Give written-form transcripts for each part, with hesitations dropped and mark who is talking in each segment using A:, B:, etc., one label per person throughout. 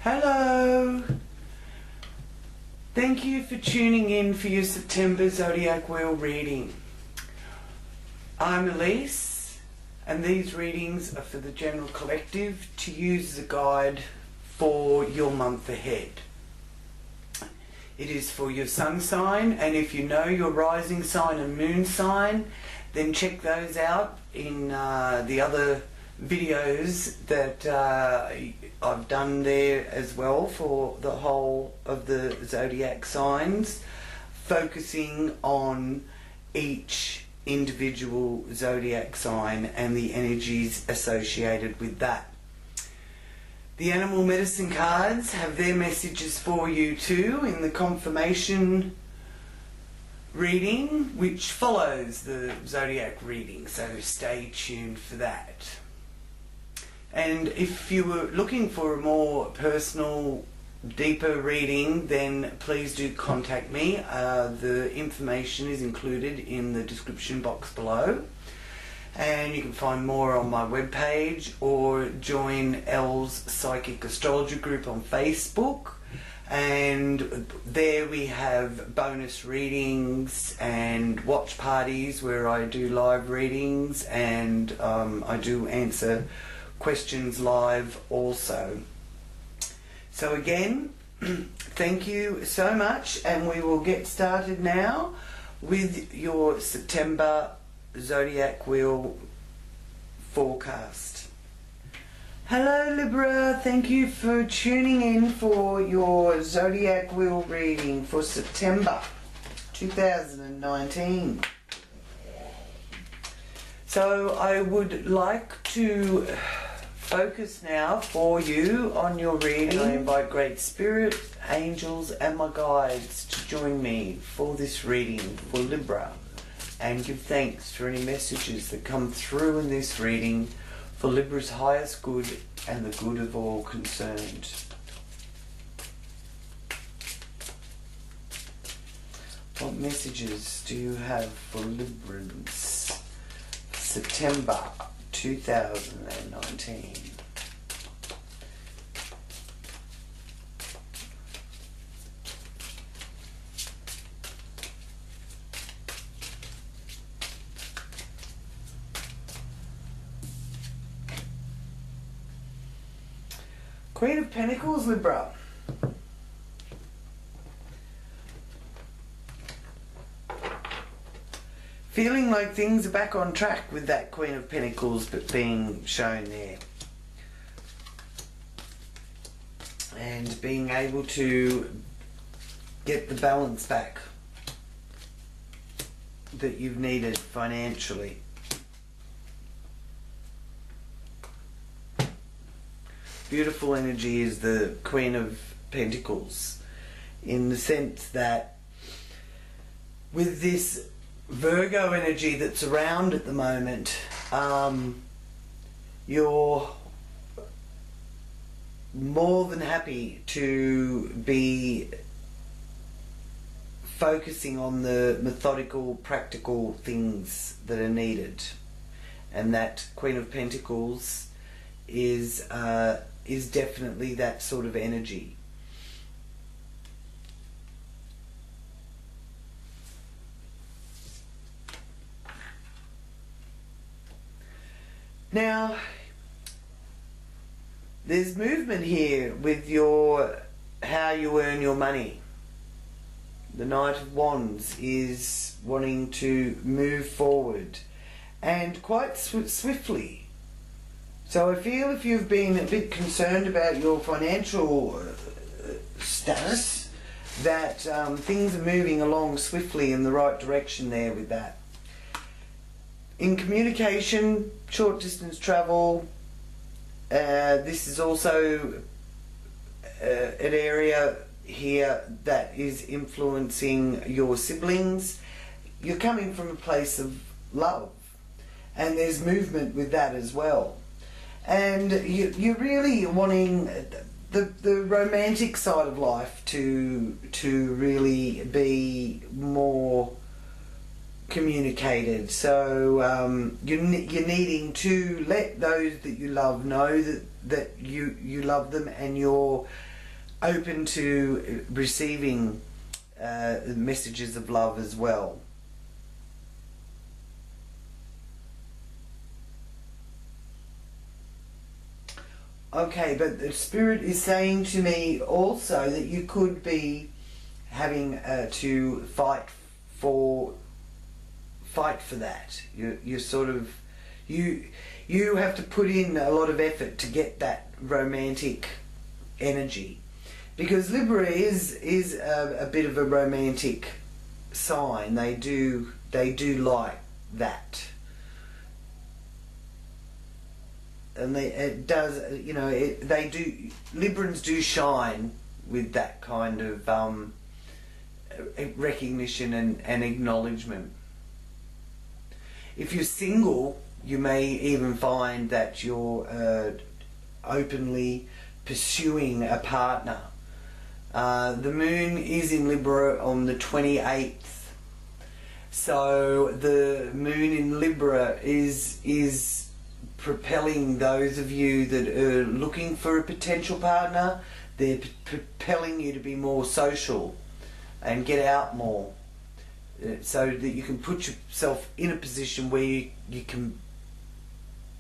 A: Hello! Thank you for tuning in for your September Zodiac Wheel reading. I'm Elise, and these readings are for the general collective to use as a guide for your month ahead. It is for your sun sign, and if you know your rising sign and moon sign, then check those out in the other videos that I've done there as well for the whole of the zodiac signs, focusing on each individual zodiac sign and the energies associated with that. The animal medicine cards have their messages for you too in the confirmation reading, which follows the zodiac reading, so stay tuned for that. And if you were looking for a more personal, deeper reading, then please do contact me. The information is included in the description box below. And you can find more on my webpage or join Elle's Psychic Astrology group on Facebook. And there we have bonus readings and watch parties where I do live readings, and I do answer questions live also. So again, thank you so much, and we will get started now with your September Zodiac Wheel forecast. Hello Libra, thank you for tuning in for your Zodiac Wheel reading for September 2019. So I would like to focus now for you on your reading. I invite great spirit, angels and my guides to join me for this reading for Libra, and give thanks for any messages that come through in this reading for Libra's highest good and the good of all concerned. What messages do you have for Librans September 2019? Queen of Pentacles, Libra. Feeling like things are back on track with that Queen of Pentacles but being shown there. And being able to get the balance back that you've needed financially. Beautiful energy is the Queen of Pentacles, in the sense that with this Virgo energy that's around at the moment, you're more than happy to be focusing on the methodical, practical things that are needed, and that Queen of Pentacles is definitely that sort of energy. Now, there's movement here with your how you earn your money. The Knight of Wands is wanting to move forward, and quite swiftly. So I feel if you've been a bit concerned about your financial status, that things are moving along swiftly in the right direction there with that. In communication, short distance travel, this is also an area here that is influencing your siblings. You're coming from a place of love, and there's movement with that as well. And you're really wanting the romantic side of life to really be more communicated. So you're needing to let those that you love know that you love them, and you're open to receiving messages of love as well. Okay, but the Spirit is saying to me also that you could be having to fight for that. You're sort of you have to put in a lot of effort to get that romantic energy, because Libra is a bit of a romantic sign. They do like that. And Librans do shine with that kind of recognition and acknowledgement. If you're single, you may even find that you're openly pursuing a partner. The moon is in Libra on the 28th. So the moon in Libra is propelling those of you that are looking for a potential partner. They're propelling you to be more social and get out more, so that you can put yourself in a position where you can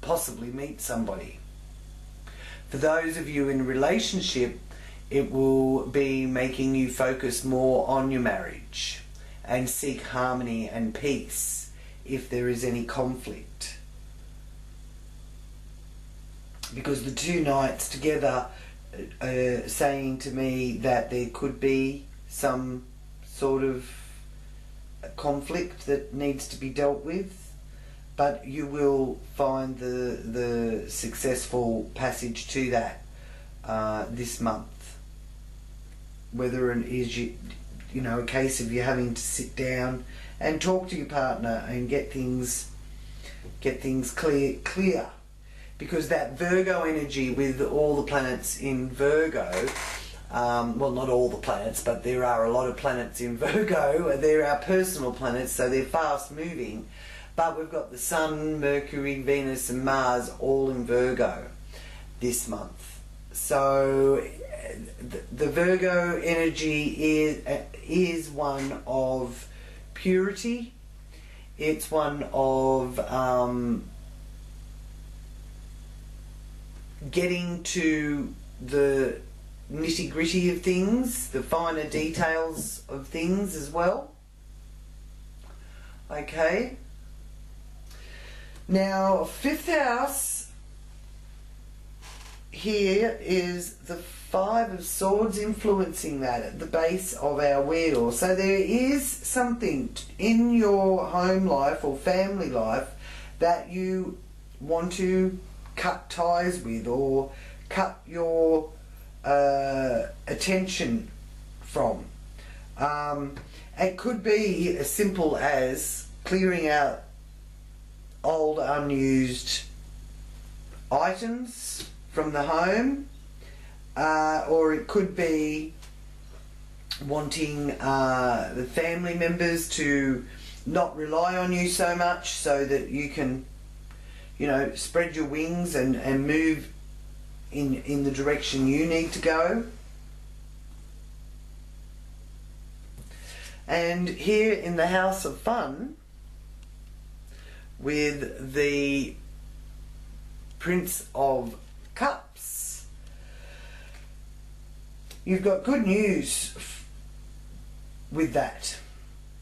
A: possibly meet somebody. For those of you in a relationship, it will be making you focus more on your marriage and seek harmony and peace if there is any conflict. Because the two nights together are saying to me that there could be some sort of conflict that needs to be dealt with, but you will find the successful passage to that this month. Whether it is a case of you having to sit down and talk to your partner and get things clear. Because that Virgo energy, with all the planets in Virgo, well, not all the planets, but there are a lot of planets in Virgo. They're our personal planets, so they're fast moving. But we've got the Sun, Mercury, Venus and Mars all in Virgo this month. So the Virgo energy is one of purity. It's one of getting to the nitty-gritty of things, the finer details of things as well. Okay. Now, fifth house here is the Five of Swords influencing that at the base of our wheel. So there is something in your home life or family life that you want to cut ties with, or cut your attention from. It could be as simple as clearing out old unused items from the home, or it could be wanting the family members to not rely on you so much, so that you can spread your wings and move in the direction you need to go. And here in the House of Fun, with the Prince of Cups, you've got good news with that.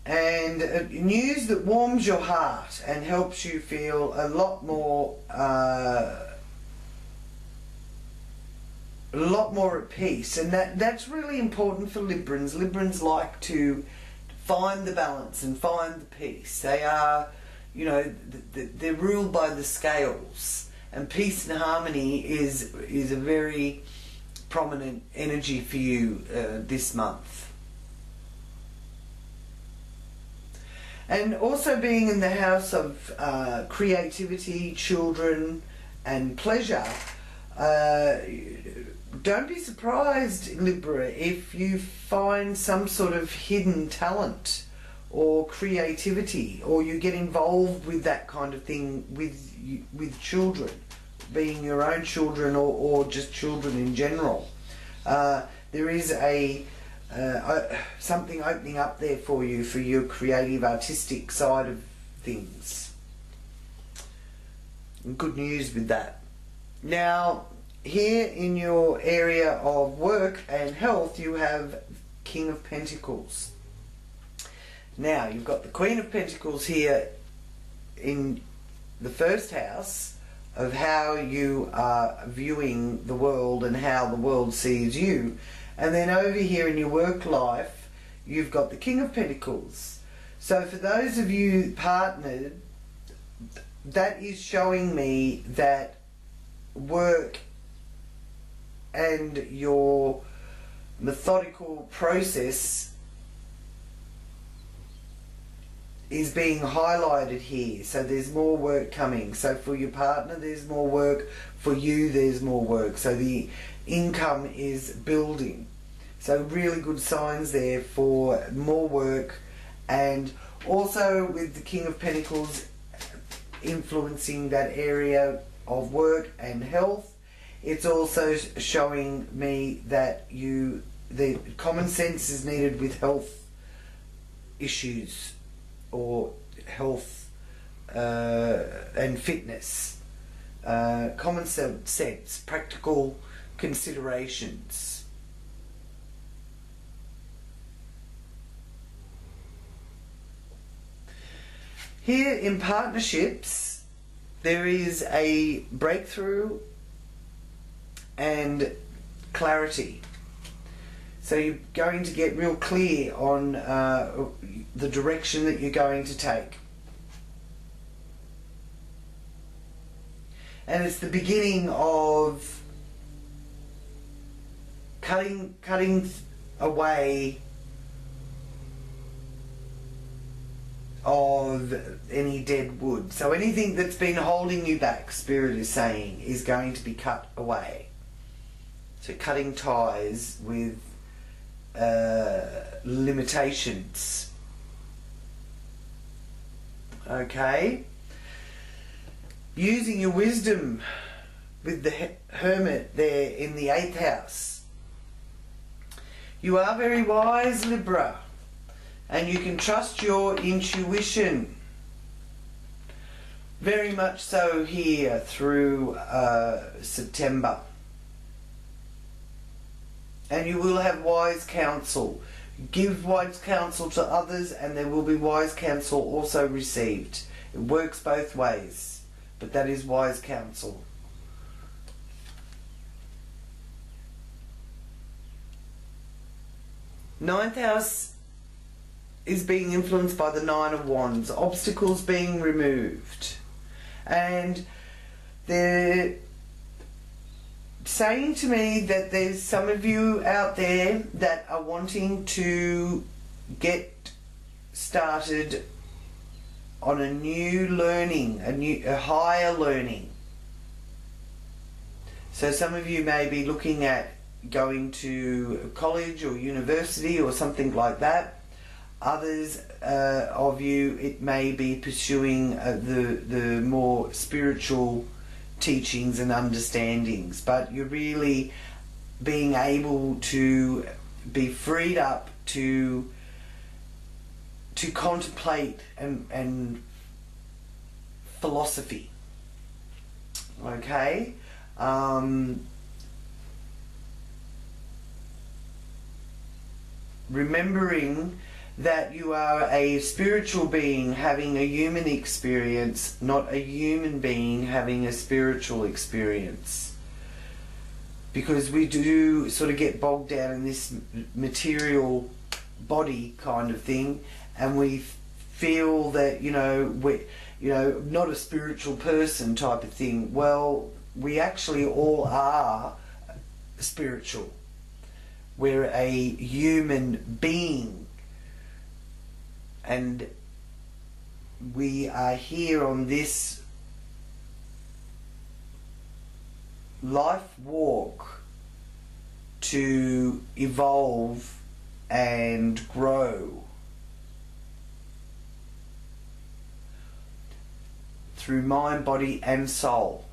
A: And news that warms your heart and helps you feel a lot more at peace. And that's really important for Librans. Librans like to find the balance and find the peace. They are, they're ruled by the scales, and peace and harmony is a very prominent energy for you this month. And also being in the house of creativity, children and pleasure, don't be surprised, Libra, if you find some sort of hidden talent or creativity, or you get involved with that kind of thing with children, being your own children or just children in general. there is a something opening up there for you for your creative, artistic side of things. And good news with that. Now, here in your area of work and health, you have King of Pentacles. Now, you've got the Queen of Pentacles here in the first house of how you are viewing the world and how the world sees you. And then over here in your work life, you've got the King of Pentacles. So for those of you partnered, that is showing me that work and your methodical process is being highlighted here. So there's more work coming. So for your partner, there's more work. For you, there's more work. So the income is building. So really good signs there for more work. And also with the King of Pentacles influencing that area of work and health, it's also showing me that the common sense is needed with health issues or health and fitness. Common sense, practical considerations. Here in partnerships, there is a breakthrough and clarity. So you're going to get real clear on the direction that you're going to take. And it's the beginning of cutting away of any dead wood. So anything that's been holding you back, Spirit is saying, is going to be cut away. So cutting ties with limitations. Okay? Using your wisdom with the Hermit there in the 8th house. You are very wise, Libra, and you can trust your intuition. Very much so here through September. And you will have wise counsel. Give wise counsel to others and there will be wise counsel also received. It works both ways, but that is wise counsel. Ninth house is being influenced by the Nine of Wands. Obstacles being removed. And they're saying to me that there's some of you out there that are wanting to get started on a new learning, a higher learning. So some of you may be looking at going to college or university or something like that. Others of you, it may be pursuing the more spiritual teachings and understandings, but you're really being able to be freed up to contemplate and philosophy. Okay? Remembering that you are a spiritual being having a human experience, not a human being having a spiritual experience. Because we do sort of get bogged down in this material body kind of thing, and we feel that, we're not a spiritual person type of thing. Well, we actually all are spiritual. We're a human being. And we are here on this life walk to evolve and grow through mind, body and soul.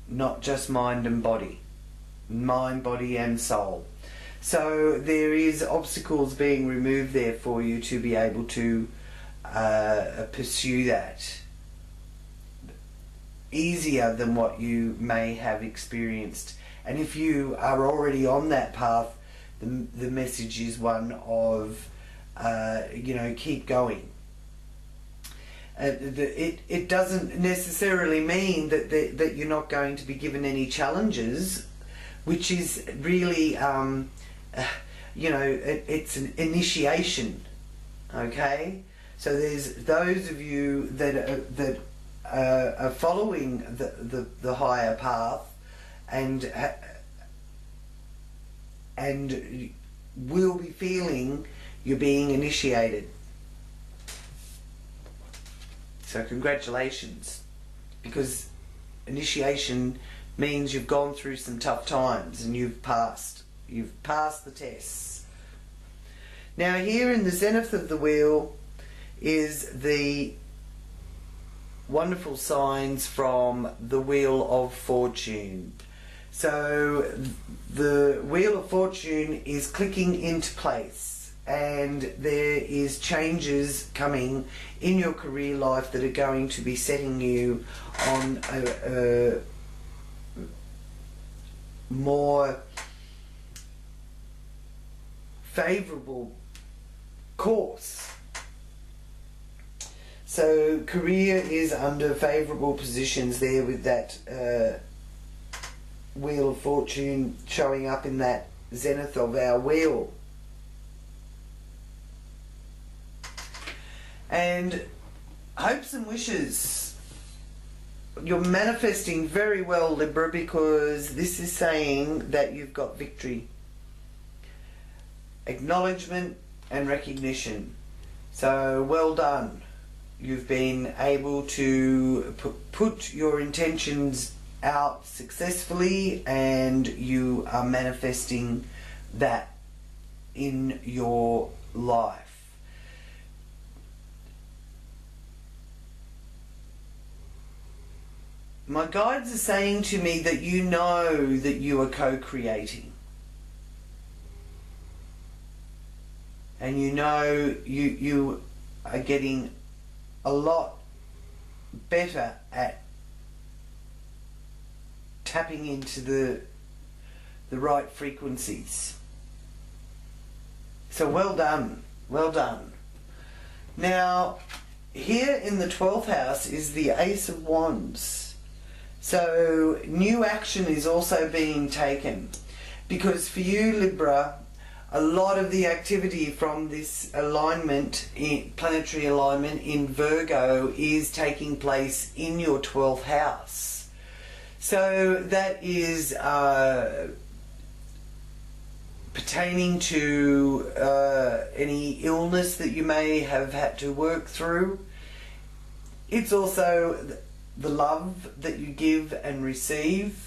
A: Not just mind and body. Mind, body and soul. So there is obstacles being removed there for you to be able to pursue that easier than what you may have experienced. And if you are already on that path, the message is one of keep going. It doesn't necessarily mean that you're not going to be given any challenges, which is really it's an initiation. Okay, so there's those of you that are following the higher path and will be feeling you're being initiated. So congratulations, because initiation means you've gone through some tough times and you've passed the tests. Now here in the zenith of the wheel is the wonderful signs from the Wheel of Fortune. So the Wheel of Fortune is clicking into place, and there is changes coming in your career life that are going to be setting you on a more favourable course. So career is under favourable positions there with that Wheel of Fortune showing up in that zenith of our wheel. And hopes and wishes. You're manifesting very well, Libra, because this is saying that you've got victory. Acknowledgement and recognition. So well done. You've been able to put your intentions out successfully, and you are manifesting that in your life. My guides are saying to me that you know that you are co-creating. And you know you are getting a lot better at tapping into the right frequencies. So well done, well done. Now here in the 12th house is the Ace of Wands. So new action is also being taken, because for you, Libra, a lot of the activity from this alignment, planetary alignment in Virgo, is taking place in your 12th house. So that is pertaining to any illness that you may have had to work through. It's also the love that you give and receive,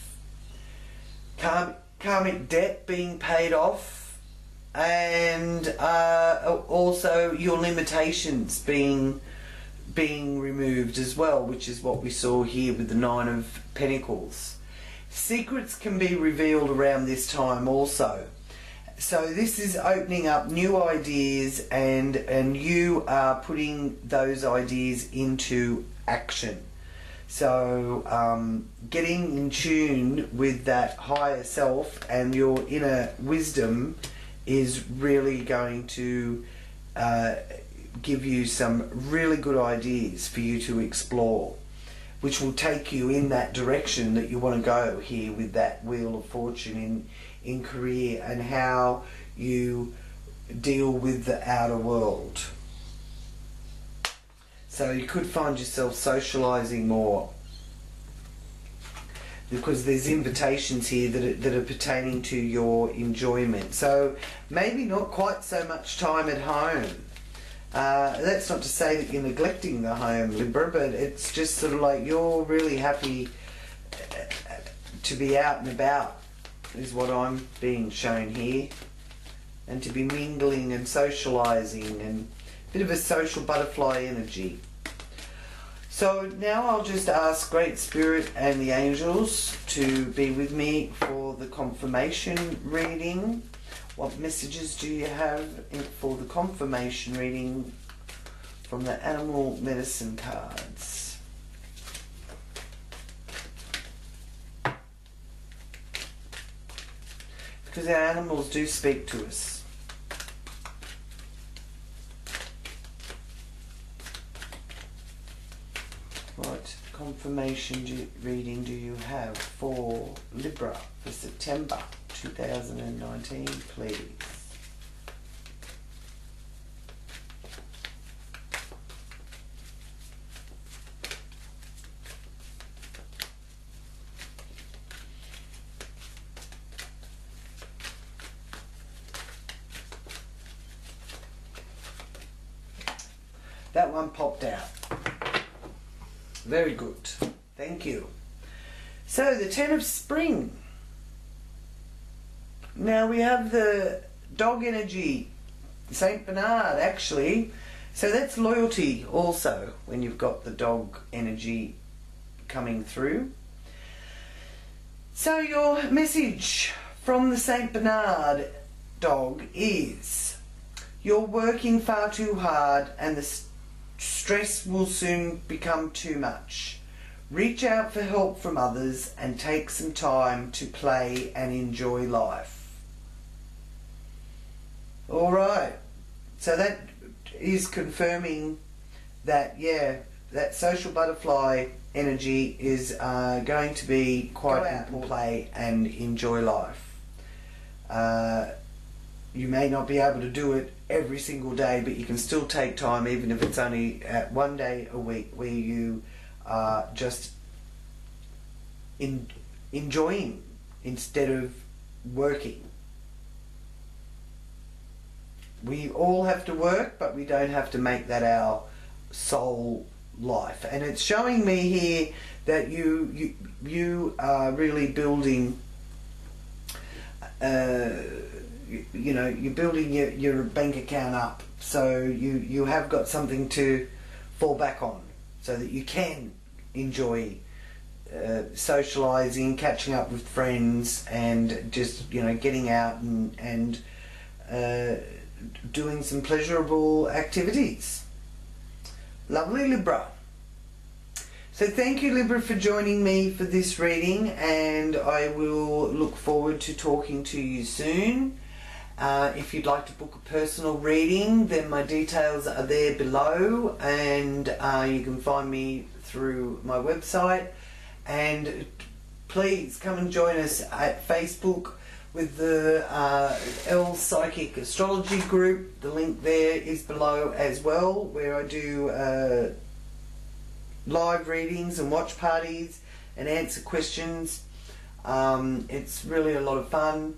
A: karmic debt being paid off, and also your limitations being removed as well, which is what we saw here with the Nine of Pentacles. Secrets can be revealed around this time also. So this is opening up new ideas, and you are putting those ideas into action. So getting in tune with that higher self and your inner wisdom is really going to give you some really good ideas for you to explore, which will take you in that direction that you want to go here with that Wheel of Fortune in career, and how you deal with the outer world. So you could find yourself socializing more, because there's invitations here that are pertaining to your enjoyment. So maybe not quite so much time at home. That's not to say that you're neglecting the home, Libra, but it's just sort of like you're really happy to be out and about, is what I'm being shown here, and to be mingling and socializing, and a bit of a social butterfly energy. So now I'll just ask Great Spirit and the angels to be with me for the confirmation reading. What messages do you have for the confirmation reading from the animal medicine cards? Because our animals do speak to us. What confirmation reading do you have for Libra for September 2019, please? That one popped out. Very good. Thank you. So the Ten of Spring. Now we have the dog energy, Saint Bernard actually. So that's loyalty also when you've got the dog energy coming through. So your message from the Saint Bernard dog is you're working far too hard and the stress will soon become too much. Reach out for help from others and take some time to play and enjoy life. Alright, so that is confirming that, yeah, that social butterfly energy is going to be quite important. Play and enjoy life. You may not be able to do it every single day, but you can still take time, even if it's only one day a week, where you are just enjoying instead of working. We all have to work, but we don't have to make that our sole life. And it's showing me here that you are really building you know, you're building your bank account up, so you have got something to fall back on so that you can enjoy socializing, catching up with friends, and just, you know, getting out and doing some pleasurable activities. Lovely, Libra. So thank you, Libra, for joining me for this reading, and I will look forward to talking to you soon. If you'd like to book a personal reading, then my details are there below, and you can find me through my website. And please come and join us at Facebook with the Elle Psychic Astrology group. The link there is below as well, where I do live readings and watch parties and answer questions. It's really a lot of fun.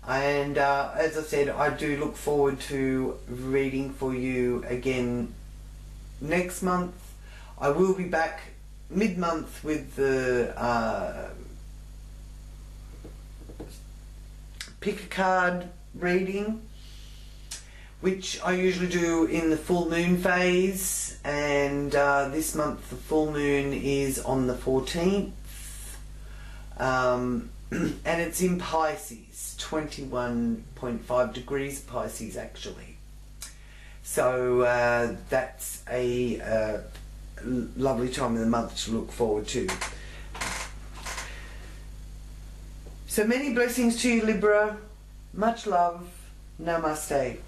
A: And as I said, I do look forward to reading for you again next month. I will be back mid-month with the pick a card reading, which I usually do in the full moon phase, and this month the full moon is on the 14th, and it's in Pisces, 21.5 degrees Pisces actually. So that's a lovely time of the month to look forward to. So many blessings to you, Libra. Much love. Namaste.